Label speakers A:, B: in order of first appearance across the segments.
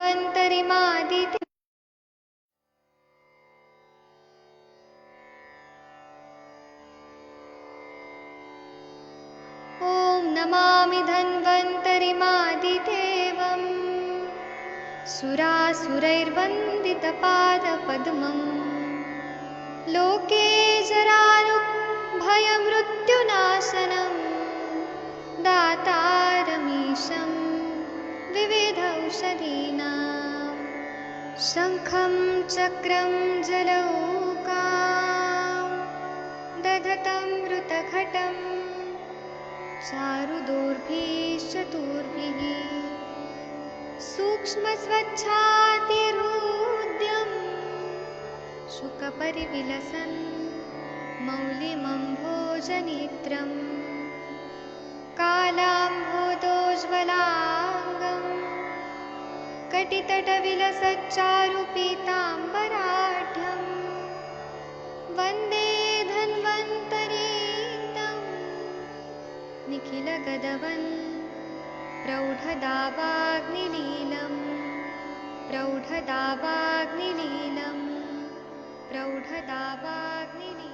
A: धन्वन्तरिमादिते ॐ नमामि धन्वन्तरिमादिदेवम् सुरासुरैर्वन्दितपादपद्मम् लोके जरारुभयमृत्युनाशनम् दातारमीशं विविधौषधीनां शङ्खं चक्रं जलौकां दधतं मृतघटं चारुदोर्भिश्चतुर्भिः सूक्ष्मस्वच्छातिहृद्यं शुकपरिविलसन् मौलिमम्भोजनेत्रं कालाम्भोदोज्ज्वलाङ्गं कटितटविलसच्चारुपीताम्बराढ्यं वन्दे धन्वन्तरीतं निखिलगदवन् प्रौढदावाग्निलीलं प्रौढदावाग्निलीलं प्रौढदावाग्निलीलम्।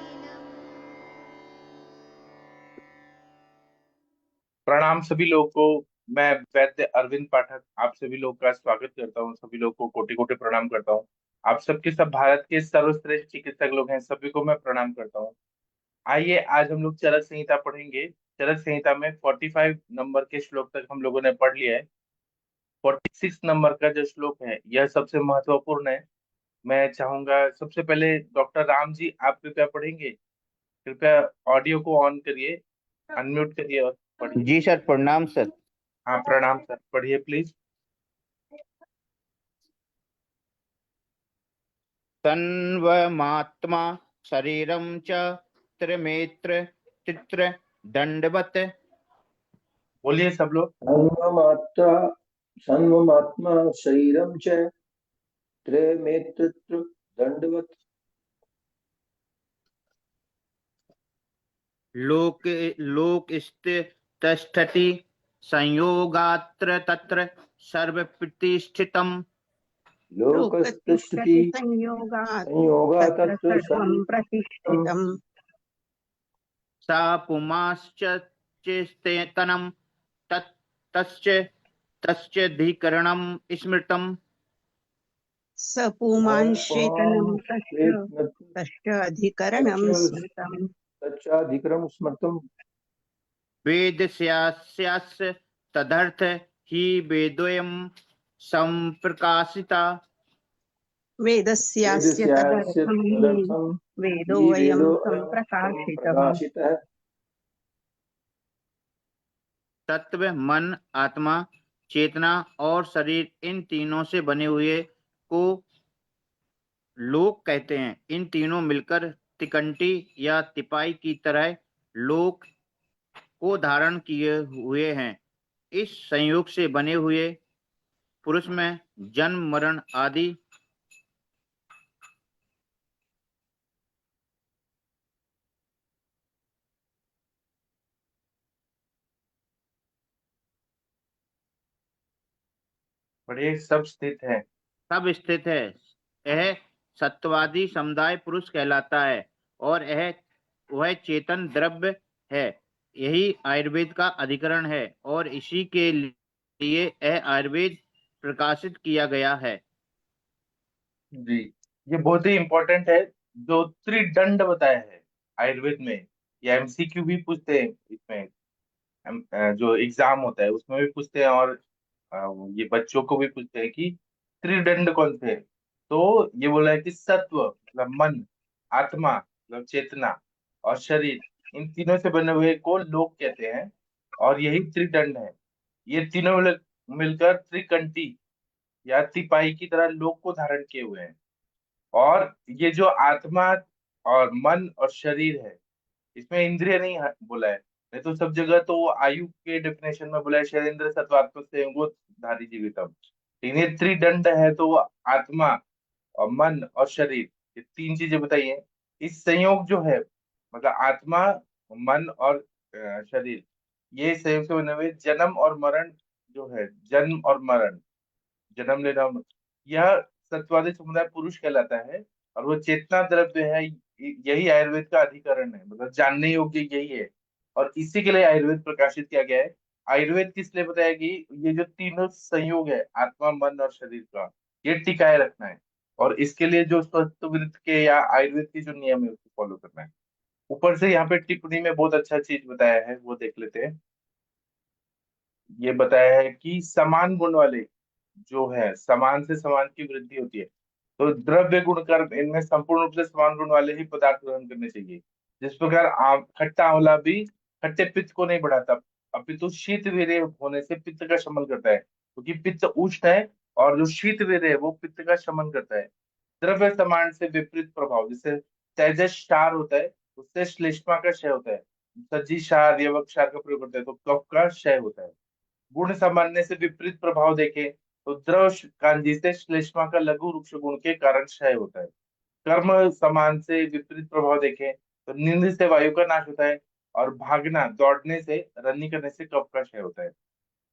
B: प्रणाम सभी लोगों को। मैं वैद्य अरविंद पाठक आप सभी लोग का स्वागत करता हूँ। सभी लोग को कोटि कोटि प्रणाम करता हूँ। आप सबके सब भारत के सर्वश्रेष्ठ चिकित्सक लोग हैं, सभी को मैं प्रणाम करता हूँ। आइए आज हम लोग चरक संहिता पढ़ेंगे। चरक संहिता में 45 नंबर के श्लोक तक हम लोगों ने पढ़ लिया है। 46 नंबर का जो श्लोक है यह सबसे महत्वपूर्ण है। मैं चाहूंगा सबसे पहले डॉक्टर राम जी आप कृपया पढ़ेंगे। कृपया ऑडियो को ऑन करिए, अनम्यूट करिए और पढ़िए।
C: जी सर, प्रणाम सर।
B: हाँ प्रणाम सर, पढ़िए प्लीज।
C: तन्वमात्मा शरीरं च त्रिमेत्र चित्र दंडवत।
B: बोलिए सब लोग।
D: सर्वमात्मा शरीरं च त्रयमेतत्र दंडवत्।
C: लोकस्तिष्ठति संयोगात्र तत्र सर्वप्रतिष्ठितम्।
D: लोकस्तिष्ठति संयोगात् तत्र सर्वं
E: प्रतिष्ठितम्।
C: सा पुमाश्च चेतनं तस्य धिकरणं स्मृतम्।
E: स पुमांश्चेतनं तस्य अधिकरणं स्मृतम्।
D: तच्चाधिकरणं स्मृतम्।
C: वेदस्यास्य तदर्थ हि वेदोऽयं सम्प्रकाशिता।
E: वेदस्यास्य तदर्थं हि वेदोऽयं सम्प्रकाशितः।
C: तत्व मन, आत्मा, चेतना और शरीर इन तीनों से बने हुए को लोक कहते हैं। इन तीनों मिलकर तिकंटी या तिपाई की तरह लोक को धारण किए हुए हैं। इस संयोग से बने हुए पुरुष में जन्म, मरण आदि
B: बढ़िए, सब स्थित है।
C: सब स्थित है। यह सत्वादी समुदाय पुरुष कहलाता है और वह चेतन द्रव्य है। यही आयुर्वेद का अधिकरण है और इसी के लिए यह आयुर्वेद प्रकाशित किया गया है।
B: जी, ये बहुत ही इंपॉर्टेंट है जो त्रिदंड बताया है आयुर्वेद में। या एमसीक्यू भी पूछते हैं इसमें। जो एग्जाम होता है उसमें भी पूछते हैं और ये बच्चों को भी पूछते हैं कि त्रिदंड कौन से हैं। तो ये बोला है कि सत्व मतलब मन, आत्मा मतलब चेतना और शरीर, इन तीनों से बने हुए को लोक कहते हैं और यही त्रिदंड है। ये तीनों मिलकर त्रिकंठी या तिपाई की तरह लोक को धारण किए हुए हैं। और ये जो आत्मा और मन और शरीर है इसमें इंद्रिय नहीं बोला है। नहीं तो सब जगह तो आयु के डेफिनेशन में बोला है शरीर सत्वात्मक संयोगो धारी जीवितम। इन्हें त्रिदंड है तो वो आत्मा और मन और शरीर, ये तीन चीजें बताई हैं। इस संयोग जो है मतलब आत्मा, मन और शरीर, ये संयोग से बने हुए जन्म और मरण जो है, जन्म और मरण, जन्म लेना, यह सत्वादी समुदाय पुरुष कहलाता है, और वो चेतना द्रव्य है। यही आयुर्वेद का अधिकरण है, मतलब जानने योग्य यही है, और इसी के लिए आयुर्वेद प्रकाशित किया गया है। आयुर्वेद किस लिए बताया कि ये जो तीनों संयोग है, आत्मा मन और शरीर का, ये टिकाए रखना है, और इसके लिए जो स्वस्त्रवृत्त के या आयुर्वेद के जो नियम है उसको फॉलो करना है। ऊपर से यहाँ पे टिप्पणी में बहुत अच्छा चीज बताया है, वो देख लेते हैं। ये बताया है कि समान गुण वाले जो है, समान से समान की वृद्धि होती है, तो द्रव्य गुण कर्म इनमें संपूर्ण रूप से समान गुण वाले ही पदार्थ ग्रहण करने चाहिए। जिस प्रकार खट्टा आंवला भी खट्टे पित्त को नहीं बढ़ाता, अपितु शीत वीर्य होने से पित्त का शमन करता है, क्योंकि पित्त उष्ण है, और जो शीत वीर्य है वो पित्त का शमन करता है। द्रव्य समान से विपरीत प्रभाव, जैसे तेजस क्षार होता है, उससे श्लेष्मा का क्षय होता है। सज्जी क्षार, यवक क्षार का प्रयोग करते हैं तो कफ का क्षय होता है। गुण सामान्य से विपरीत प्रभाव देखें तो द्रव कांजी से श्लेष्मा का लघु वृक्ष गुण के कारण क्षय होता है। कर्म समान से विपरीत प्रभाव देखें तो नींद से वायु का नाश होता है, और भागना दौड़ने से, रनिंग करने से कफ का क्षय होता है।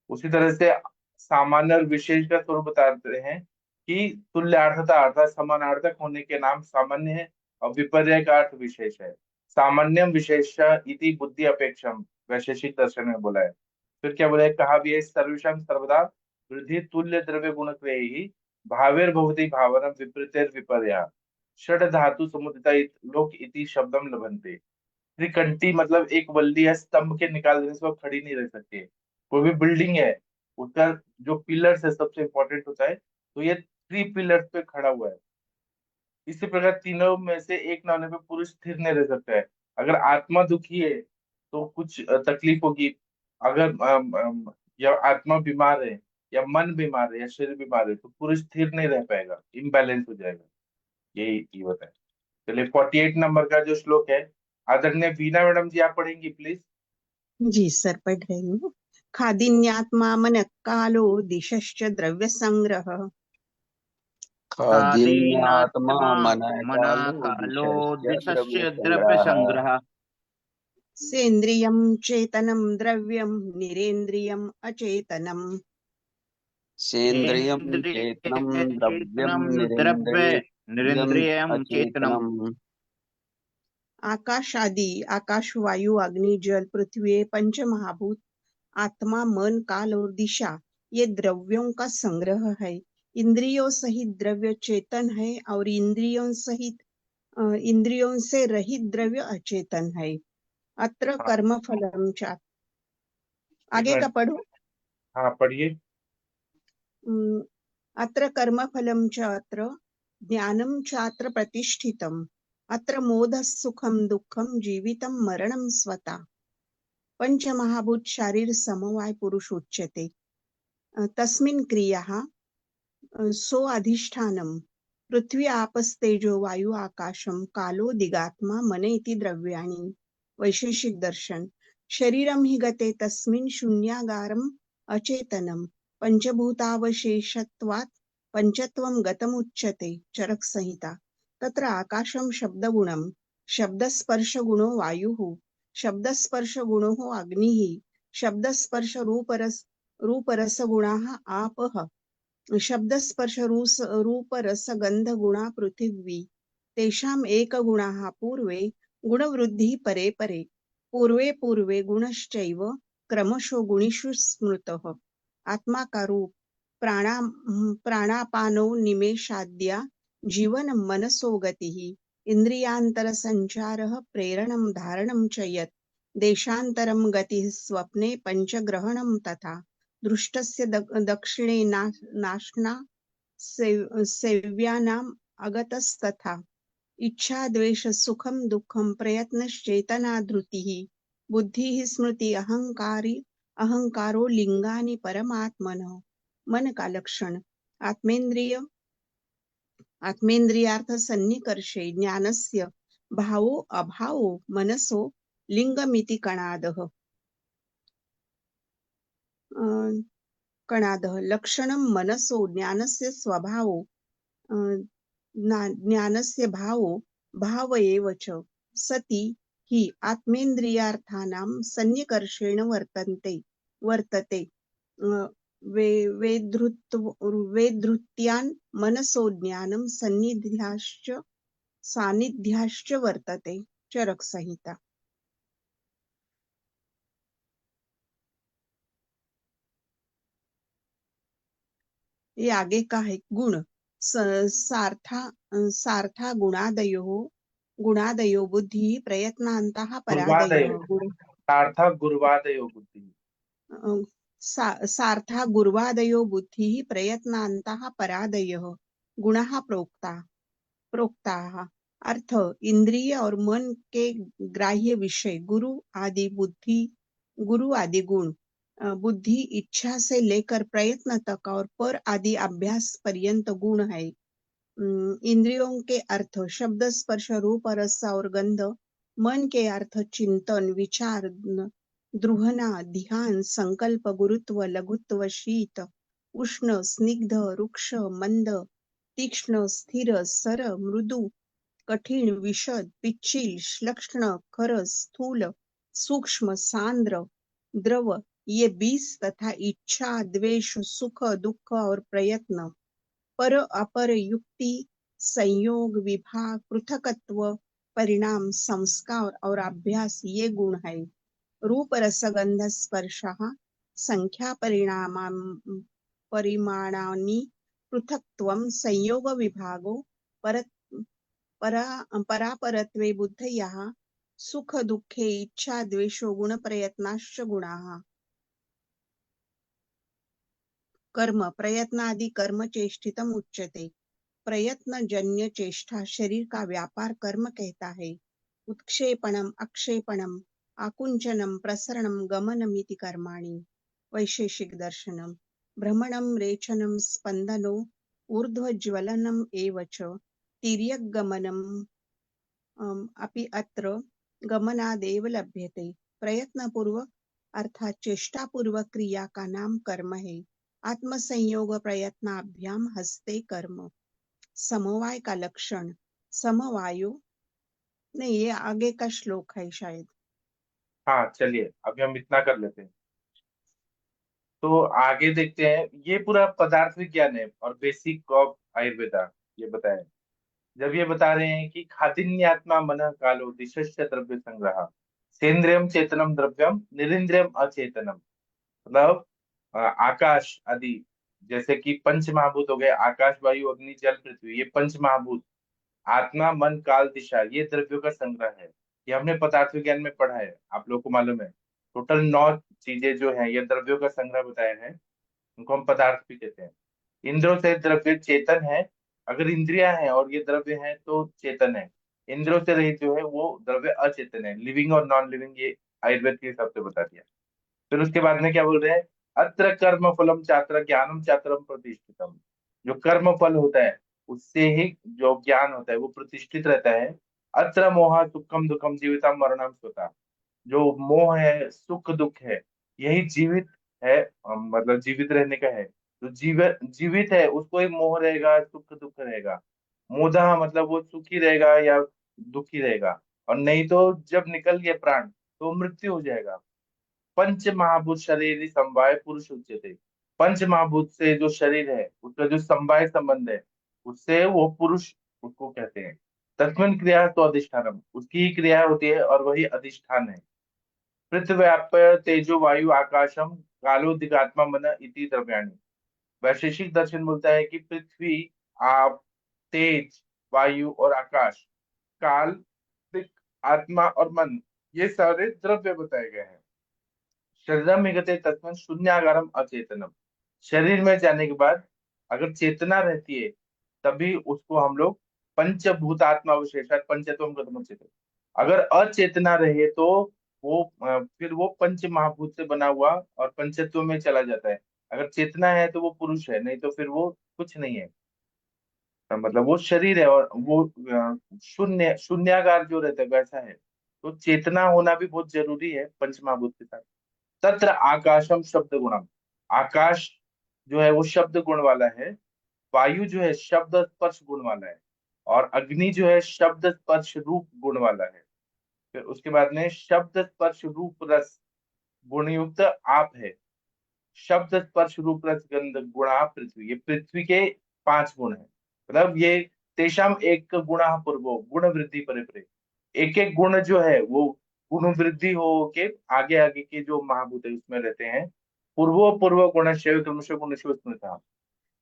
B: उसी तरह से सामान्य और विशेष का स्वरूप बताते हैं कि तुल्यार्थता अर्थात समानार्थक होने के नाम सामान्य है, और विपर्य का अर्थ विशेष है। सामान्यम विशेष इति बुद्धि अपेक्षम, वैशेषिक दर्शन में बोला है। फिर क्या बोला है, कहा भी है, सर्वशम सर्वदा वृद्धि तुल्य द्रव्य गुण ही भावेर भवति भावनम विपरीतेर विपर्या षड धातु समुदिता लोक इति शब्दम लभन्ते। त्रिकंठी मतलब एक वल्ली है, स्तंभ के निकाल देने से वो खड़ी नहीं रह सकती है। कोई भी बिल्डिंग है, उसका जो पिलर्स है सबसे इंपॉर्टेंट होता है, तो ये थ्री पिलर्स पे खड़ा हुआ है। इसी प्रकार तीनों में से एक न होने पे पुरुष स्थिर नहीं रह सकता है। अगर आत्मा दुखी है तो कुछ तकलीफ होगी। अगर या आत्मा बीमार है, या मन बीमार है, या शरीर बीमार है, तो पुरुष स्थिर नहीं रह पाएगा, इम्बैलेंस हो जाएगा। यही होता है। चलिए 48 नंबर का जो श्लोक है, आदरणीय वीणा मैडम जी आप पढ़ेंगी प्लीज।
E: जी सर, पढ़ रही हूँ। खादिन्यात्मा मन कालो दिशश्च द्रव्य संग्रह
F: खादिन्यात्मा
C: खादीनात्मा
F: मनः
C: मना
F: कालो
C: कालो
F: दिशश्च
C: दिशस्य द्रव्य
F: द्रव्यसङ्ग्रहः
C: संग्रह
E: सेन्द्रियं चेतनं द्रव्यं निरेन्द्रियम् अचेतनम्
F: सेन्द्रियं
C: इंद्रिय
F: चेतनं द्रव्यं
C: चेतनम द्रव्य
F: निरेन्द्रियम्
C: निरिंद्रियम चेतनम।
F: अचेतनम्।
E: आकाश आदि, आकाश वायु अग्नि जल पृथ्वी पंच महाभूत, आत्मा मन काल और दिशा, ये द्रव्यों का संग्रह है। इंद्रियों सहित द्रव्य चेतन है और इंद्रियों से रहित द्रव्य अचेतन है। अत्र
B: हाँ,
E: कर्म फलम च।
B: एक
E: आगे का
B: मिनट।
E: पढ़ो।
B: हाँ पढ़िए।
E: अत्र कर्मफलं च अत्र ज्ञानं चात्र प्रतिष्ठितम् अत्र मोदः सुखं दुःखं जीवितं मरणं स्वता। पंचमहाभूत शारीर समवाय पुरुष उच्यते। तस्मिन् क्रियाः सो अधिष्ठानं पृथ्वी आपस्तेजो वायु आकाशं कालो दिगात्मा मन इति द्रव्याणि। वैशेषिक दर्शन। शरीरं हि गते तस्मिन् शून्यागारम् अचेतनं पंचभूतावशेषत्वात् पंचत्वं गतमुच्यते। चरक संहिता। तत्र आकाशं शब्दगुणं, शब्दस्पर्शगुणो वायुः, शब्दस्पर्शगुणो अग्निः, शब्दस्पर्श रूपरसगुणाः आपः, शब्दस्पर्श रूप रस गंध गुणा पृथिवी। तेषाम् एक गुणाः पूर्वे गुणवृद्धि परे परे, पूर्वे पूर्वे गुणश्चैव क्रमशो गुणिषु स्मृतः। आत्मा का रूप प्राणापानो निमेषाद्या जीवन मनसो गतिः, इंद्रियांतर संचारः प्रेरणं धारणं च यत्, देशांतरं गतिः स्वप्ने पंचग्रहणं तथा, दृष्टस्य दक्षिणे नाशना सेव्यानाम् अगतस्तथा, इच्छा द्वेष सुखम दुखम प्रयत्नश्चेतना धृतिः, बुद्धिः स्मृति अहंकारो लिंगानि परमात्मनः। मन का लक्षण आत्मेन्द्रियार्थ सन्निकर्षे ज्ञानस्य भावो अभावो मनसो लिंगमिति कणादः। कणादः लक्षणं मनसो ज्ञानस्य स्वभावो ज्ञानस्य भावो भाव एव च सति हि आत्मेन्द्रियार्थानां सन्निकर्षेण वर्तते। वेधृत्यान् मनसो ज्ञानं सान्निध्याश्च वर्तते चरक संहिता। ये आगे का है गुण। सार्था गुणादयो बुद्धि प्रयत्नान्तः परादयः
B: गुर्वादयो सार्थक गुर्वादयो बुद्धि
E: सार्था गुर्वादयो बुद्धिः प्रयत्नान्तः परादयः गुणाः प्रोक्ताः। अर्थ इंद्रिय और मन के ग्राह्य विषय गुरु आदि गुण बुद्धि इच्छा से लेकर प्रयत्न तक और पर आदि अभ्यास पर्यंत गुण है। इंद्रियों के अर्थ शब्द स्पर्श रूप रस और गंध, मन के अर्थ चिंतन विचार द्रुहना ध्यान संकल्प गुरुत्व लघुत्व शीत उष्ण स्निग्ध रुक्ष मंद तीक्ष्ण स्थिर सर मृदु कठिन विशद पिच्छिल श्लक्ष्ण खर स्थूल सूक्ष्म सांद्र द्रव ये 20 तथा इच्छा द्वेष सुख दुख और प्रयत्न पर अपर युक्ति संयोग विभाग पृथकत्व परिणाम संस्कार और अभ्यास ये गुण है। रूप रसगंध स्पर्शः संख्या परिमाणानि पृथक्त्वं संयोग विभागो परापरत्वे बुद्धयः सुख दुःखे इच्छा द्वेषो गुण प्रयत्नाश्च गुणाः। कर्म प्रयत्नादि कर्म चेष्टितम उच्यते। प्रयत्न जन्य चेष्टा शरीर का व्यापार कर्म कहता है। उत्क्षेपणम अक्षेपणम आकुंचनम प्रसरणम गमनमिति कर्माणि। वैशेषिक दर्शनम भ्रमणम रेचनम स्पंदनो ऊर्ध्वज्वलनम एव च तिर्यग्गमनम अपि अत्र गमनादेव लभ्यते। प्रयत्नपूर्वक अर्थात चेष्टापूर्वक क्रिया का नाम कर्म है। आत्मसंयोग प्रयत्नाभ्याम हस्ते कर्म। समवाय का लक्षण समवायो नहीं, ये आगे का श्लोक है शायद।
B: हाँ चलिए अभी हम इतना कर लेते हैं। तो आगे देखते हैं, ये पूरा पदार्थ विज्ञान है और बेसिक ऑफ आयुर्वेदा ये बताया। जब ये बता रहे हैं कि खादिन्यात्मा मनः कालो दिशश्च द्रव्य संग्रह सेन्द्रियम चेतनम द्रव्यम निरिंद्रियम अचेतनम, मतलब आकाश आदि जैसे कि पंच महाभूत हो गए, आकाश वायु अग्नि जल पृथ्वी, ये पंच महाभूत आत्मा मन काल दिशा ये द्रव्यों का संग्रह है। ये हमने पदार्थ विज्ञान में पढ़ा है, आप लोग को मालूम है। टोटल 9 चीजें जो है ये द्रव्यों का संग्रह बताया है, उनको हम पदार्थ भी कहते हैं। इंद्रियों से द्रव्य चेतन है, अगर इंद्रियां हैं और ये द्रव्य है तो चेतन है। इंद्रियों से रहित जो है वो द्रव्य अचेतन है, लिविंग और नॉन लिविंग, ये आयुर्वेद के हिसाब से बता दिया। फिर उसके बाद में क्या बोल रहे हैं, अत्र कर्म फलम चात्र ज्ञानम चात्रम प्रतिष्ठितम। जो कर्म फल होता है उससे ही जो ज्ञान होता है वो प्रतिष्ठित रहता है। अत्र मोह सुखम दुखम जीवितम मरणम स्वता। जो मोह है सुख दुख है यही जीवित है, मतलब जीवित रहने का है। जो जीवित है उसको ही मोह रहेगा सुख दुख रहेगा। मोदा मतलब वो सुखी रहेगा या दुखी रहेगा, और नहीं तो जब निकल गया प्राण तो मृत्यु हो जाएगा। पंच महाभूत शरीर समवाय पुरुष उच्यते। पंच महाभूत से जो शरीर है उसका जो समवाय संबंध है उससे वो पुरुष उसको कहते हैं। तस्मिन् क्रिया तो अधिष्ठानम, उसकी ही क्रिया होती है और वही अधिष्ठान है। पृथ्व्याप तेजो वायु आकाशम कालो दिगात्मा मन इति द्रव्याणि। वैशेषिक दर्शन बोलता है कि पृथ्वी आप तेज वायु और आकाश काल दिक आत्मा और मन ये सारे द्रव्य बताए गए हैं। शरीरम विगते तस्मिन् शून्यागारम अचेतनम। शरीर में जाने के बाद अगर चेतना रहती है तभी उसको हम लोग पंचभूतात्मा अवशेषात पंचत्वम कथमुच्यते। अगर अचेतना रहे तो वो फिर वो पंच महाभूत से बना हुआ और पंचत्व में चला जाता है। अगर चेतना है तो वो पुरुष है, नहीं तो फिर वो कुछ नहीं है। मतलब वो शरीर है और वो शून्यागार जो रहता है वैसा है। तो चेतना होना भी बहुत जरूरी है पंच महाभूत के साथ। तत्र आकाशम शब्द गुणम। आकाश जो है वो शब्द गुण वाला है। वायु जो है शब्द स्पर्श गुण वाला है। और अग्नि जो है शब्द स्पर्श रूप गुण वाला है। फिर उसके बाद में शब्द स्पर्श रूप रस गुणयुक्त आप है। शब्द स्पर्श रूप रस गंध गुणा पृथ्वी, ये पृथ्वी के 5 गुण है। मतलब ये तेषाम एक गुणा पूर्वो गुण वृद्धि परे परे, एक एक गुण जो है वो गुण वृद्धि हो के आगे आगे के जो महाभूत है उसमें रहते हैं। पूर्वो पूर्व गुण शैव क्रमश गुण स्मृता।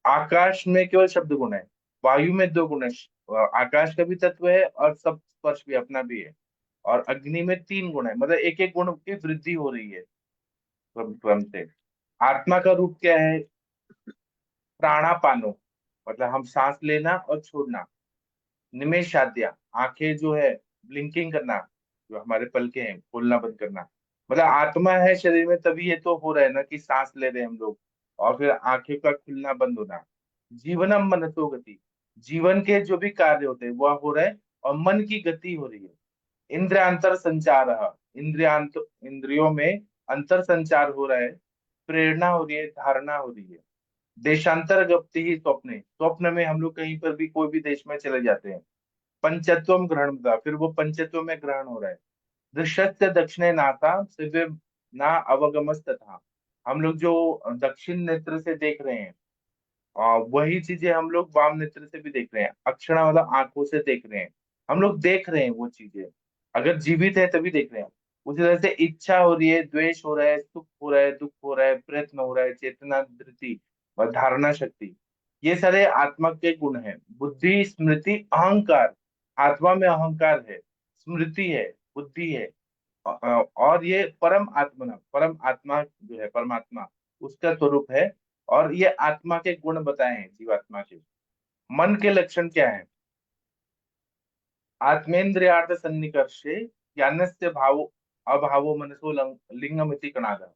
B: आकाश में केवल शब्द गुण है, वायु में 2 गुण है, आकाश का भी तत्व है और सब स्पर्श भी अपना भी है, और अग्नि में 3 गुण है। मतलब एक एक गुण की वृद्धि हो रही है क्रम क्रम से। आत्मा का रूप क्या है? प्राणापानो, मतलब हम सांस लेना और छोड़ना। निमेषाद्या, आंखें जो है ब्लिंकिंग करना, जो हमारे पलके हैं खोलना बंद करना। मतलब आत्मा है शरीर में तभी ये तो हो रहा है ना कि सांस ले रहे हैं हम लोग, और फिर आंखें का खुलना बंद होना। जीवनम मनसो गति, जीवन के जो भी कार्य होते हैं वह हो रहा है और मन की गति हो रही है। इंद्रियांतर संचार, इंद्रियांत इंद्रियों में अंतर संचार हो रहा है, प्रेरणा हो रही है, धारणा हो रही है। देशांतर गति ही स्वप्ने, स्वप्न में हम लोग कहीं पर भी कोई भी देश में चले जाते हैं। पंचत्वम ग्रहण था, फिर वो पंचत्व में ग्रहण हो रहा है। दृश्यस्य दक्षिणे नाथा सिव्य ना अवगमस तथा, हम लोग जो दक्षिण नेत्र से देख रहे हैं वही चीजें हम लोग वाम नेत्र से भी देख रहे हैं। अक्षणा मतलब आंखों से देख रहे हैं, हम लोग देख रहे हैं वो चीजें, अगर जीवित है तभी देख रहे हैं। उसी तरह से इच्छा हो रही है, द्वेष हो रहा है, सुख हो रहा है, दुख हो रहा है, प्रयत्न हो रहा है, चेतना धृति और धारणा शक्ति, ये सारे आत्मा के गुण हैं। बुद्धि स्मृति अहंकार, आत्मा में अहंकार है, स्मृति है, बुद्धि है, और ये परम आत्मा जो है परमात्मा उसका स्वरूप है। और ये आत्मा के गुण बताए हैं जीवात्मा के। मन के लक्षण क्या है? आत्मेन्द्रियार्थ सन्निकर्षे ज्ञानस्य भावो अभावो मनसो लिंगमिति कणाद।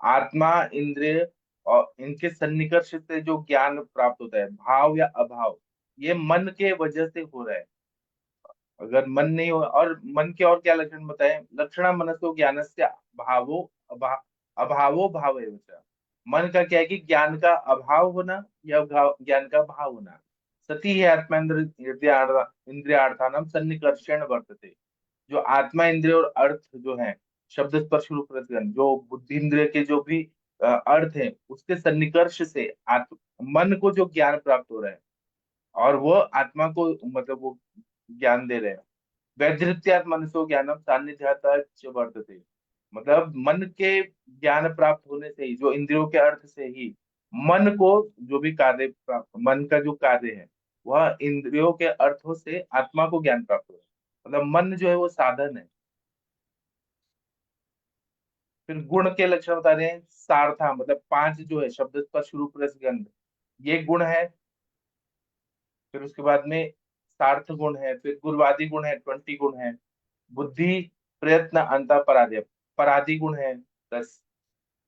B: आत्मा इंद्रिय और इनके सन्निकर्ष से जो ज्ञान प्राप्त होता है, भाव या अभाव, ये मन के वजह से हो रहा है। अगर मन नहीं हो, और मन के और क्या लक्षण बताए? लक्षणा मनसो ज्ञानस्य भावो अभावो भाव एव च। मन का क्या है कि ज्ञान का अभाव होना या ज्ञान का भाव होना। सती है आत्मा इंद्रियार्थानाम सन्निकर्षण वर्तते, जो आत्मा इंद्रिय और अर्थ जो है शब्द स्पर्श रूप रसगंध, जो बुद्धि इंद्रिय के जो भी अर्थ है उसके सन्निकर्ष से मन को जो ज्ञान प्राप्त हो रहा है, और वो आत्मा को मतलब वो ज्ञान दे रहे हैं। वैधृत्यात् मनसो ज्ञानम सान्निध्यात च वर्तते, मतलब मन के ज्ञान प्राप्त होने से ही, जो इंद्रियों के अर्थ से ही मन को जो भी कार्य प्राप्त, मन का जो कार्य है वह इंद्रियों के अर्थों से आत्मा को ज्ञान प्राप्त हो रहा है। मतलब मन जो है वो साधन है। फिर गुण के लक्षण बता रहे हैं। सार्था, मतलब 5 जो है शब्द स्पर्श रूप रस गंध, ये गुण है। फिर उसके बाद में सार्थ गुण है, फिर गुरुवादी गुण है, 20 गुण है। बुद्धि प्रयत्न अंत पराधि, पराधि गुण है 10,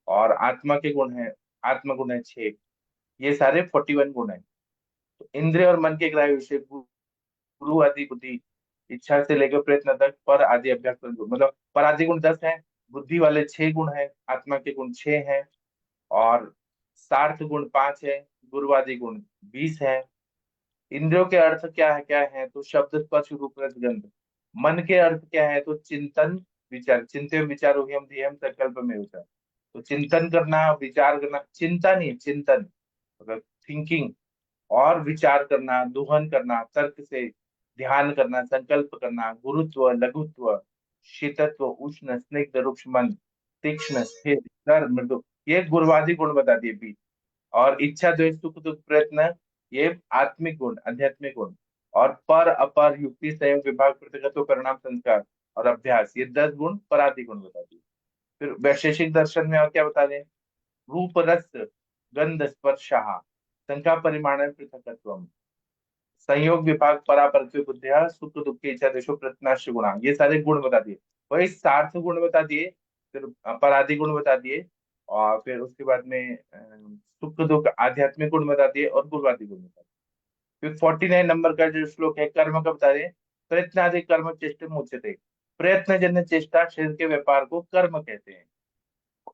B: और आत्मा के गुण है, आत्म गुण है 6। ये सारे 41 गुण है। तो इंद्रिय और मन के ग्राह्य विषय गुरु आदि बुद्धि, इच्छा से लेकर प्रयत्न तक पर आदि अभ्यास मतलब पराधि गुण 10 है, बुद्धि वाले 6 गुण है, आत्मा के गुण 6 है, और सार्थ गुण 5 है, गुरुवादी गुण 20 है। इंद्रियों के अर्थ क्या है? तो शब्द स्पर्श रूप रस गंध। मन के अर्थ क्या है? तो चिंतन विचार, चिंत्य विचारो ह्यम ध्येयम संकल्प में होता है। तो चिंतन करना, विचार करना, चिंता नहीं चिंतन मतलब थिंकिंग, और विचार करना, दोहन करना, तर्क से ध्यान करना, संकल्प करना, गुरुत्व लघुत्व, शीतत्व उष्ण स्निग्ध रुक्ष मंद तीक्ष्ण स्थिर दर मृदु, ये गुरुवादी गुण बता दिए भी। और इच्छा द्वेष सुख दुख प्रयत्न, ये आत्मिक गुण आध्यात्मिक गुण। और पर अपर युक्ति संयोग विभाग प्रतिगत्व परिणाम संस्कार और अभ्यास, ये 10 गुण पराधि गुण बता दिए। फिर वैशेषिक दर्शन में और क्या बता रहे हैं? रूप रस गंध स्पर्शः संख्या परिमाण पृथकत्वम, संयोग विभाग परापरत्व बुद्धिया सुख दुख के इच्छा देशो प्रत्नाश गुणा, ये सारे गुण बता दिए। वही सार्थ गुण बता दिए, फिर पराधि गुण बता दिए, और फिर उसके बाद में सुख दुख आध्यात्मिक गुण बता दिए और गुणवादी गुण बता दिए। फिर 49 नंबर का जो श्लोक है कर्म का बता रहे हैं। प्रयत्न आदि कर्म चेष्ट मुच्यते, प्रयत्न जन्य चेष्टा शरीर के व्यापार को कर्म कहते हैं।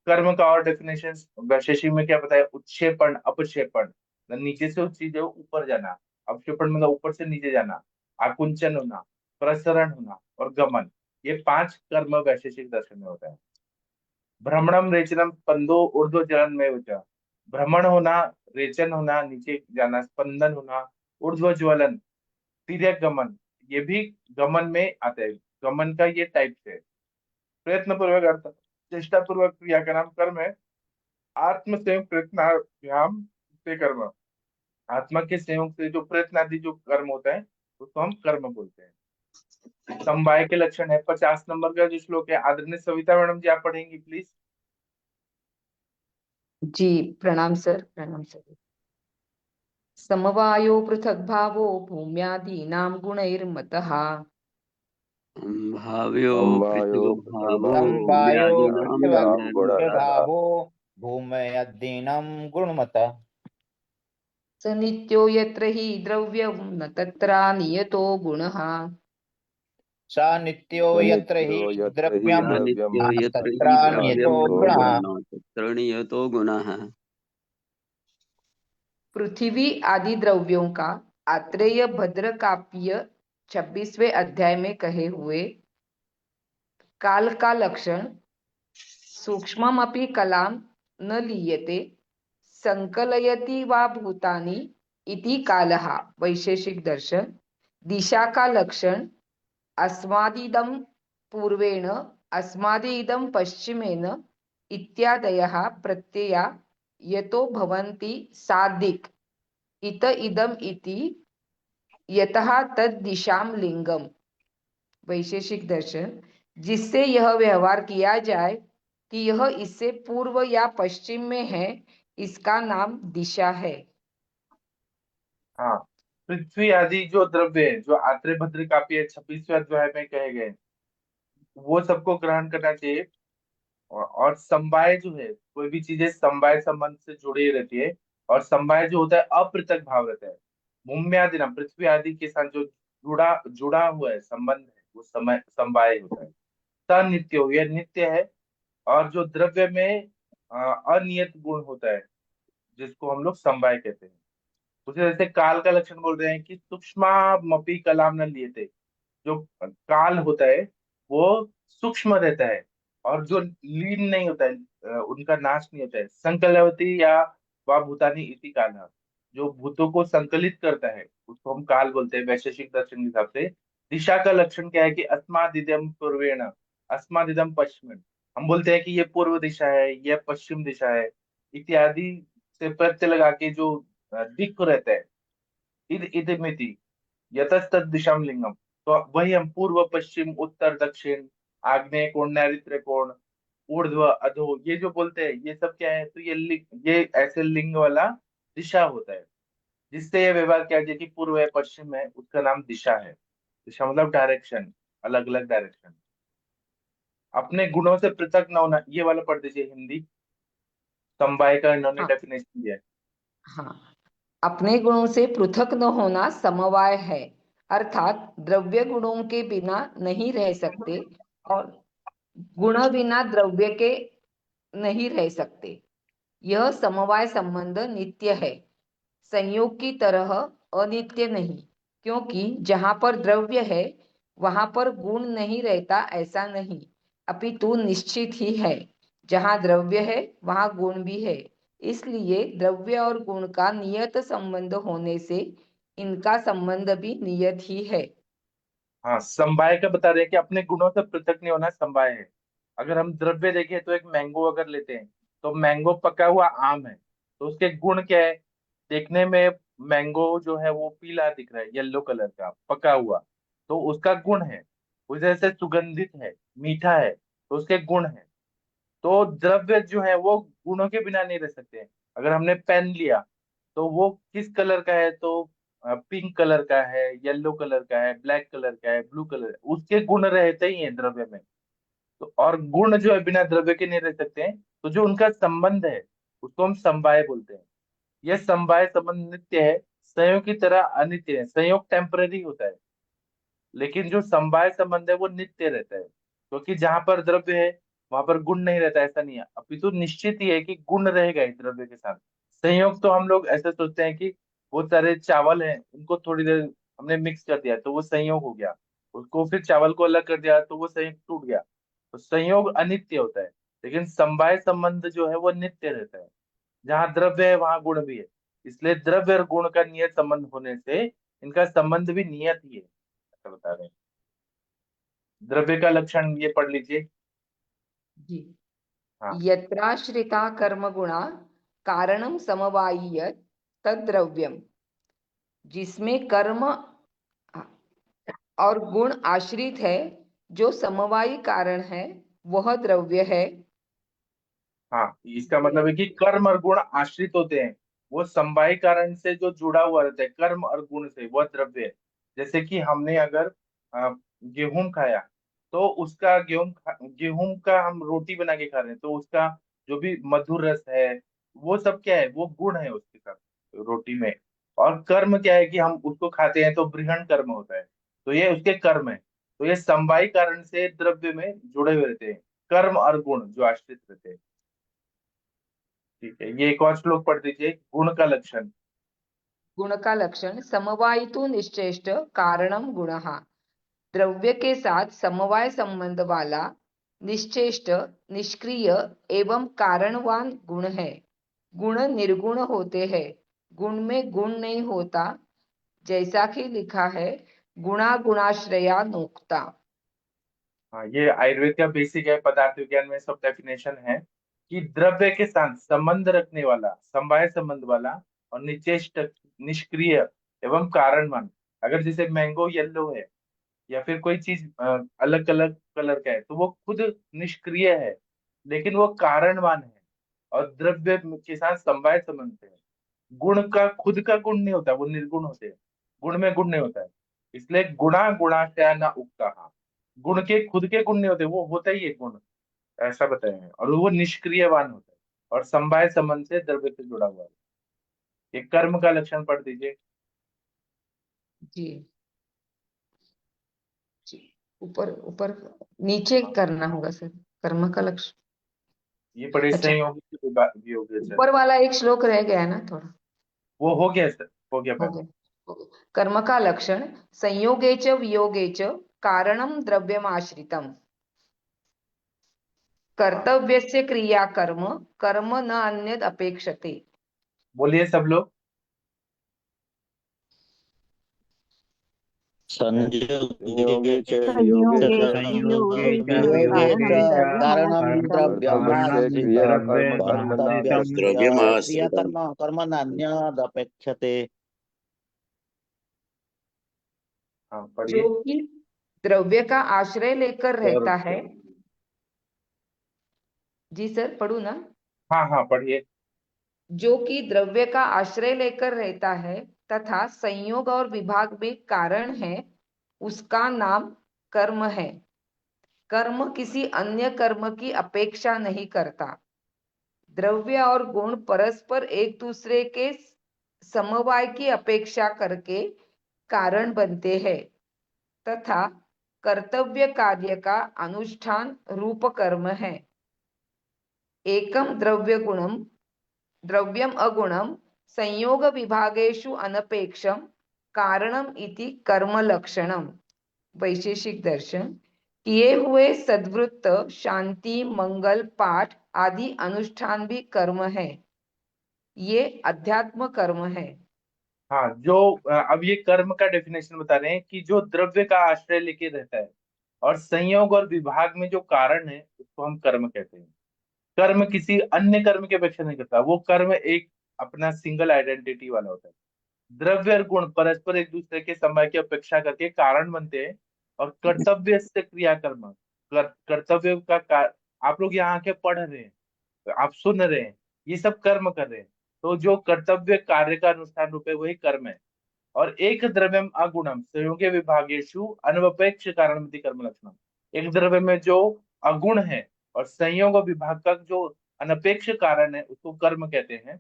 B: कर्म का और डेफिनेशन वैशेषिक में क्या बताया? उत्क्षेपण अपक्षेपण, मतलब नीचे से उस चीज ऊपर जाना, अपक्षेपण मतलब ऊपर से नीचे जाना, आकुंचन होना, प्रसरण होना और गमन, ये 5 कर्म वैशेषिक दर्शन में होता है। भ्रमणम रेचनम स्पंदो ऊर्ध्व चलन में बचा। भ्रमण होना, रेचन होना, नीचे जाना, स्पंदन होना, ऊर्ध्व ज्वलन, तिर्यक गमन, ये भी गमन में आता है। गमन का ये टाइप है। प्रयत्न पूर्वक अर्थ, चेष्टा पूर्वक क्रिया का नाम कर्म है। आत्म संयोग प्रयत्नाभ्याम से कर्म, आत्मा के संयोग से जो प्रयत्न आदि जो कर्म होता है उसको हम कर्म बोलते हैं। समवाय के लक्षण है। 50 नंबर का जो श्लोक है, आदरणीय सविता मैडम जी आप पढ़ेंगी प्लीज।
G: जी प्रणाम सर, प्रणाम सर। समवायो पृथक भावो भूम्यादीनां गुणैर्मतः।
F: भाव्यो
D: समवायो
F: पृथग्भावो
C: समवायो
F: भूम्यादीनां
D: गुणानां गुणतः
C: पृथग्भावो भूम्यदीनां गुणमतः।
G: स नित्यो यत्र हि द्रव्यं न तत्रानियतो गुणः।
C: स नित्यो यत्र हि
D: नित्यो यत्र हि
C: द्रव्यं
D: द्रव्यं
F: नित्यो
D: न
F: यत्र हि
C: तत्रान्यतो
F: द्रव्यं
D: तत्रान्यतो
C: गुणः।
D: गुणः।
F: न तत्र नियतो गुणः।
G: पृथ्वी आदि द्रव्यों का आत्रेय भद्र काव्य 26वें अध्याय में कहे हुए काल का लक्षण सूक्ष्ममपि कलां न लीयते संकलयति वा भूतानि इति कालः वैशेषिक दर्शन। दिशा का लक्षण अस्मादिदं पूर्वेण अस्मादिदं पश्चिमेन इत्यादयः प्रत्यया यतो भवन्ति सादिक इत इदम इति यतः तद दिशां लिंगम वैशेषिक दर्शन। जिससे यह व्यवहार किया जाए कि यह इससे पूर्व या पश्चिम में है, इसका नाम दिशा है।
B: हाँ, पृथ्वी आदि जो द्रव्य है जो आत्रेय भद्र काव्य 26वें अध्याय में कहे गए, वो सबको ग्रहण करना चाहिए। और समवाय जो है, कोई भी चीजें समवाय संबंध से जुड़ी रहती है। और समवाय जो होता है अपृथक भाव रहता है। भूम्यादि नाम, पृथ्वी आदि के साथ जो जुड़ा जुड़ा हुआ है संबंध है, वो समय समवाय होता है। सनित्य हो, यह नित्य है। और जो द्रव्य में अनियत गुण होता है, जिसको हम लोग समवाय कहते हैं। उसे जैसे काल का लक्षण बोल रहे हैं कि सूक्ष्ममपि कलाम न लिए थे। जो काल होता है वो सूक्ष्म रहता है, और जो लीन नहीं होता है, उनका नाश नहीं होता है। संकलवती या वा भूतानी इति काल, जो भूतों को संकलित करता है उसको हम काल बोलते हैं वैशेषिक दर्शन के हिसाब से। दिशा का लक्षण क्या है कि अस्मादिदम पूर्वेण अस्मादिदम पश्चिम, हम बोलते हैं कि ये पूर्व दिशा है, यह पश्चिम दिशा है इत्यादि से प्रत्यय लगा के जो दिक् रहता है, इद इदमिति यतस्तद दिशाम लिंगम। तो वही हम पूर्व पश्चिम उत्तर दक्षिण आग्नेय कोण नैऋत्य कोण ऊर्ध्व अधो ये जो बोलते हैं, ये सब क्या है, तो ये ऐसे लिंग वाला दिशा होता है। जिससे ये व्यवहार किया जाए कि पूर्व है पश्चिम है, उसका नाम दिशा है। दिशा मतलब डायरेक्शन, अलग अलग डायरेक्शन। अपने गुणों से पृथक न होना, ये वाला पढ़ दीजिए हिंदी। समवाय का इन्होंने
G: हाँ
B: डेफिनेशन दिया है।
G: हाँ, अपने गुणों से पृथक न होना समवाय है, अर्थात द्रव्य गुणों के बिना नहीं रह सकते और गुण बिना द्रव्य के नहीं रह सकते। यह समवाय संबंध नित्य है, संयोग की तरह अनित्य नहीं। क्योंकि जहां पर द्रव्य है वहां पर गुण नहीं रहता ऐसा नहीं, अपितु निश्चित ही है। जहां द्रव्य है वहां गुण भी है। इसलिए द्रव्य और गुण का नियत संबंध होने से इनका संबंध भी नियत ही है।
B: हाँ, समवाय का बता रहे हैं कि अपने गुणों से पृथक नहीं होना समवाय है। अगर हम द्रव्य देखें तो एक मैंगो अगर लेते हैं, तो मैंगो पका हुआ आम है, तो उसके गुण क्या है? देखने में मैंगो जो है वो पीला दिख रहा है, येलो कलर का पका हुआ, तो उसका गुण है। उस जैसे सुगंधित है, मीठा है, तो उसके गुण है। तो द्रव्य जो है वो गुणों के बिना नहीं रह सकते। अगर हमने पेन लिया, तो वो किस कलर का है, तो पिंक कलर का है, येलो कलर का है, ब्लैक कलर का है, ब्लू कलर है, उसके गुण रहते ही हैं द्रव्य में। तो और गुण जो है बिना द्रव्य के नहीं रह सकते हैं। तो जो उनका संबंध है उसको हम समवाय बोलते हैं। यह समवाय संबंध नित्य है, संयोग की तरह अनित्य है। संयोग टेम्पररी होता है, लेकिन जो समवाय संबंध है वो नित्य रहता है। क्योंकि जहां पर द्रव्य है वहां पर गुण नहीं रहता, ऐसा नहीं है। अपितु निश्चित ही है कि गुण रहेगा इस द्रव्य के साथ। संयोग तो हम लोग ऐसे सोचते हैं कि बहुत सारे चावल हैं, उनको थोड़ी देर हमने मिक्स कर दिया तो वो संयोग हो गया, उसको फिर चावल को अलग कर दिया तो वो संयोग टूट गया। तो संयोग अनित्य होता है। लेकिन समवाय संबंध जो है वो नित्य रहता है। जहाँ द्रव्य है वहां गुण भी है, इसलिए द्रव्य और गुण का नियत संबंध होने से इनका संबंध भी नियत ही है, ऐसा बता रहे हैं। द्रव्य का लक्षण ये पढ़ लीजिए।
G: जी।
B: हाँ
G: यत्राश्रिता कर्म गुणा कारणम समवायियत तद्द्रव्यम। जिसमें कर्म और गुण आश्रित है, जो समवायी कारण है, वह द्रव्य है।
B: हाँ, इसका मतलब है कि कर्म और गुण आश्रित होते हैं, वो समवाय कारण से जो जुड़ा हुआ रहता है कर्म और गुण से, वह द्रव्य है। जैसे कि हमने अगर गेहूं खाया, तो उसका गेहूं का हम रोटी बना के खा रहे हैं, तो उसका जो भी मधुर रस है, वो सब क्या है, वो गुण है उसके साथ रोटी में। और कर्म क्या है कि हम उसको खाते हैं तो बृहण कर्म होता है, तो ये उसके कर्म है। तो ये समवाय कारण से द्रव्य में जुड़े हुए रहते हैं, कर्म और गुण जो आश्रित रहते हैं। ठीक है, ये एक और श्लोक पढ़ दीजिए, गुण का लक्षण।
G: गुण का लक्षण समवायितु निश्चेष्ट कारणम गुणः। द्रव्य के साथ समवाय संबंध वाला निश्चेष्ट, निष्क्रिय एवं कारणवान गुण है। गुण निर्गुण होते हैं, गुण में गुण नहीं होता, जैसा कि लिखा है गुणा गुणाश्रया नोक्ता।
B: हाँ, ये आयुर्वेद का बेसिक है, पदार्थ विज्ञान में सब डेफिनेशन है कि द्रव्य के साथ संबंध रखने वाला, समवाय संबंध वाला और निचेष्ट, निष्क्रिय एवं कारणवान। अगर जैसे मैंगो येलो है या फिर कोई चीज अलग अलग कलर का है, तो वो खुद निष्क्रिय है लेकिन वो कारणवान है, और द्रव्य के साथ समवाय संबंध है। गुण का खुद का गुण नहीं होता, वो निर्गुण होते हैं, गुण में गुण नहीं होता है। इसलिए गुणा गुणाशया न उक्ता, गुण के खुद के गुण नहीं होते, वो होता ही है गुण, ऐसा बताया है। और वो निष्क्रियवान होता है और समवाय संबंध से द्रव्य से जुड़ा हुआ है। ये कर्म का लक्षण पढ़ दीजिए।
G: जी जी। ऊपर ऊपर नीचे करना होगा सर, कर्म का लक्षण।
B: ये पढ़े
G: अच्छा,
B: संयोगी वियोगी सर।
G: ऊपर वाला एक श्लोक रह गया है ना थोड़ा।
B: वो हो गया सर, हो गया
G: हो
B: मैम।
G: गया, हो गया। कर्म का लक्षण संयोगे च वियोगे च कारणम द्रव्यम आश्रितम।
B: हाँ,
G: कर्तव्यस्य क्रिया कर्म, कर्म न अन्यद अपेक्षते।
B: बोलिए सब लोग।
F: संयोगे च वियोगे
E: संयोगे
F: च
E: वियोगे च
C: वियोगे च
E: कारणं
C: कारणं
E: द्रव्यमाश्रितम्।
C: द्रव्यमाणं
F: कर्तव्यस्य क्रिया कर्म
C: कर्तव्यस्य
F: कर्मण्येतत् द्रव्यमाश्रितम्।
C: क्रियाकर्म कर्म नान्यदपेक्षते।
B: हाँ पढ़िए।
G: जो कि द्रव्य का आश्रय लेकर रहता है। जी सर, पढ़ू ना।
B: हाँ हाँ पढ़िए।
G: जो कि द्रव्य का आश्रय लेकर रहता है तथा संयोग और विभाग में कारण है, उसका नाम कर्म है। कर्म किसी अन्य कर्म की अपेक्षा नहीं करता। द्रव्य और गुण परस्पर एक दूसरे के समवाय की अपेक्षा करके कारण बनते हैं तथा कर्तव्य कार्य का अनुष्ठान रूप कर्म है। एकम द्रव्य गुणम द्रव्यम अगुणम संयोग विभागेषु अनपेक्षम कारणम इति कर्म लक्षणम। वैशेषिक दर्शन किए हुए सद्वृत्त, शांति, मंगल, पाठ आदि अनुष्ठान भी कर्म है। ये अध्यात्म कर्म है।
B: हाँ, जो अब ये कर्म का डेफिनेशन बता रहे हैं कि जो द्रव्य का आश्रय लेके रहता है और संयोग और विभाग में जो कारण है, उसको हम कर्म कहते हैं। कर्म किसी अन्य कर्म की अपेक्षा नहीं करता, वो कर्म एक अपना सिंगल आइडेंटिटी वाला होता है। द्रव्य और गुण परस्पर एक दूसरे के समय की अपेक्षा करके कारण बनते हैं, और कर्तव्य से क्रिया कर्म, कर्तव्य आप लोग यहाँ आके पढ़ रहे हैं, आप सुन रहे हैं, ये सब कर्म कर रहे हैं, तो जो कर्तव्य कार्य का अनुष्ठान रूप है वही कर्म है। और एक द्रव्यम अगुणम संयोगे विभागेषु अनवपेक्ष कारणमिति कर्म लक्षणम। एक द्रव्य में जो अगुण है और संयोग और विभाग का जो अनपेक्ष कारण है, उसको कर्म कहते हैं।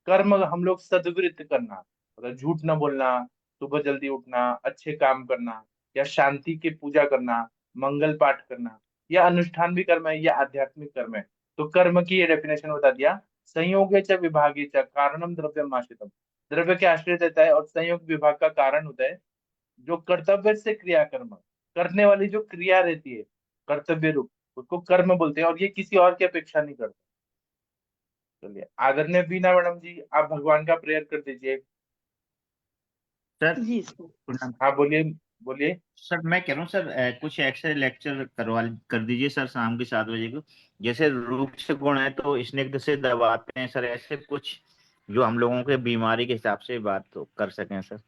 B: कर्म हम लोग सद्वृत्त करना, मतलब झूठ न बोलना, सुबह जल्दी उठना, अच्छे काम करना, या शांति की पूजा करना, मंगल पाठ करना, यह अनुष्ठान भी कर्म है, यह आध्यात्मिक कर्म है। तो कर्म की ये डेफिनेशन बता दिया। संयोगे च विभागे च कारणम द्रव्यम आश्रितम, द्रव्य के आश्रित रहता है और संयोग विभाग का कारण होता है। जो कर्तव्य से क्रिया कर्म, करने वाली जो क्रिया रहती है कर्तव्य रूप, उसको कर्म बोलते हैं, और ये किसी और की अपेक्षा नहीं करता। चलिए, आदरणीय बीना मैडम जी, आप भगवान का प्रेयर कर दीजिए।
C: सर
E: जी सर।
C: प्रणाम।
B: हाँ, बोलिए बोलिए।
C: सर मैं कह रहा हूँ सर, कुछ एक्स्ट्रा लेक्चर कर दीजिए सर शाम के 7 बजे को। जैसे रूप से गुण है तो स्निग्ध से दबाते हैं सर, ऐसे कुछ जो हम लोगों के बीमारी के हिसाब से बात तो कर सकें सर।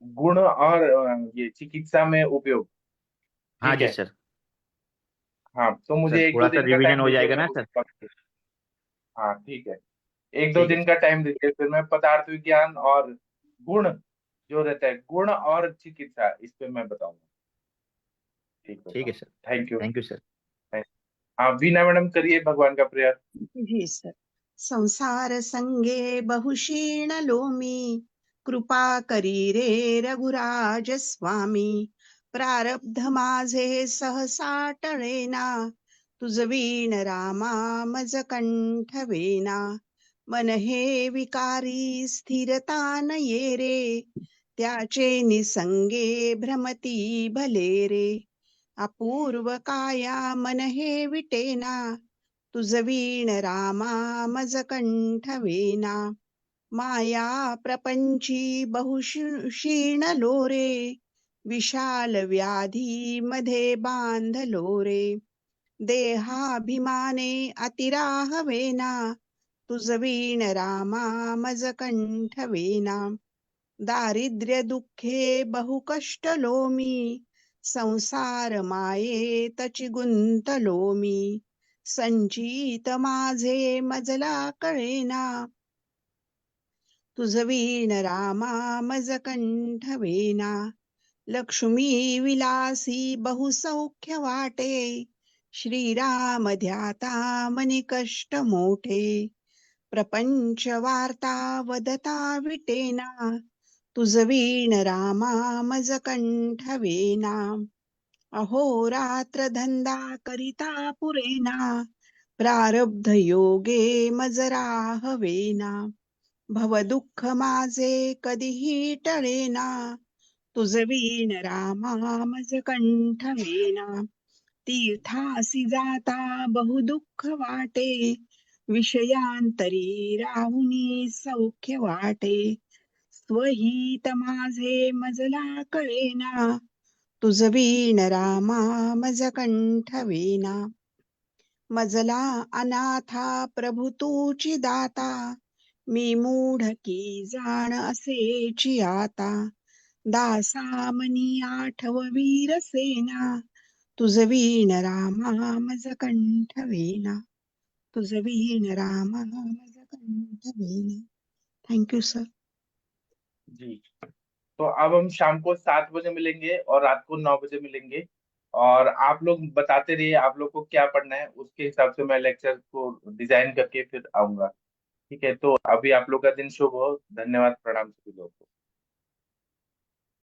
B: गुण और ये चिकित्सा में उपयोग।
C: हाँ
B: ठीक
C: जी
B: है।
C: सर।
B: हाँ, तो
C: सर
B: मुझे एक दो
C: थोड़ा सा
B: दिन का
C: रिवीजन
B: टाइम
C: हो
B: दीजिए,
C: जाएगा
B: मैं
C: ना
B: उस
C: सर।
B: वक्त। हाँ, ठीक है। एक दो
C: ठीक है
B: दिन का
C: सर।
B: टाइम दीजिए, फिर मैं पदार्थ विज्ञान और गुण जो रहता है, गुण और चिकित्सा, इस पे मैं बताऊंगा। ठीक
C: ठीक
B: होगा।
C: है sir.
B: Thank you.
C: Thank you sir.
B: हाँ, बीना मैडम करिए भगवान का प्रेयर।
E: जी सर। संसार संगे बहुशीण लोमी, कृपा करी रे रघुराज स्वामी. प्रारब्ध माझे सहसा टळेना, तुझ वीण रामा मज कंठ वेना. मन हे विकारी स्थिरता न ये रे, त्याचे निसंगे भ्रमती भले रे. अपूर्व काया मन हे विटेना, तुझ वीण रामा मज कंठ वेना. माया प्रपंची बहुक्षीण लोरे, विशाल व्याधी मध्ये बांधलो रे. देहाभिमाने अतिराहवेना, तुझ वीण रामा मज कंठ वेना. दारिद्र्य दुःखे बहुकष्ट लोमी, संसार मायेतची गुंतलो मी. संचित माझे मजला कळेना, तुझ वीण रामा मज कंठ वेना. लक्ष्मी विलासी बहुसौख्य वाटे, श्रीराम ध्याता मनी कष्ट मोठे. प्रपंच वार्ता वदता विटेना, तुझ वीण रामा मज कंठ वेना. अहोरात्र धंदा करिता पुरेना, प्रारब्ध योगे मज राहवेना. भव दुःख माझे कधीही टळेना, तुझ वीण रामा मज कंठ वेना. तीर्थासी जाता बहु दुःख वाटे, विषयांतरी राहुनी सौख्य वाटे. स्वहित माझे मजला कळेना, तुझ वीण रामा मज कंठ वेना. मजला अनाथा प्रभु तूची दाता, मी मूढ की जाण असेची आता. दासा मनी आठव वीर सेना, तुझ वीण रामा मज कंठ वेना. तुझ वीण रामा मज कंठ वेना. Thank you sir.
B: जी, तो अब हम शाम को 7 बजे मिलेंगे और रात को 9 बजे मिलेंगे। और आप लोग बताते रहिए आप लोग को क्या पढ़ना है, उसके हिसाब से मैं लेक्चर को डिजाइन करके फिर आऊंगा। ठीक है, तो अभी आप लोग का दिन शुभ हो। धन्यवाद, प्रणाम सभी लोगों को।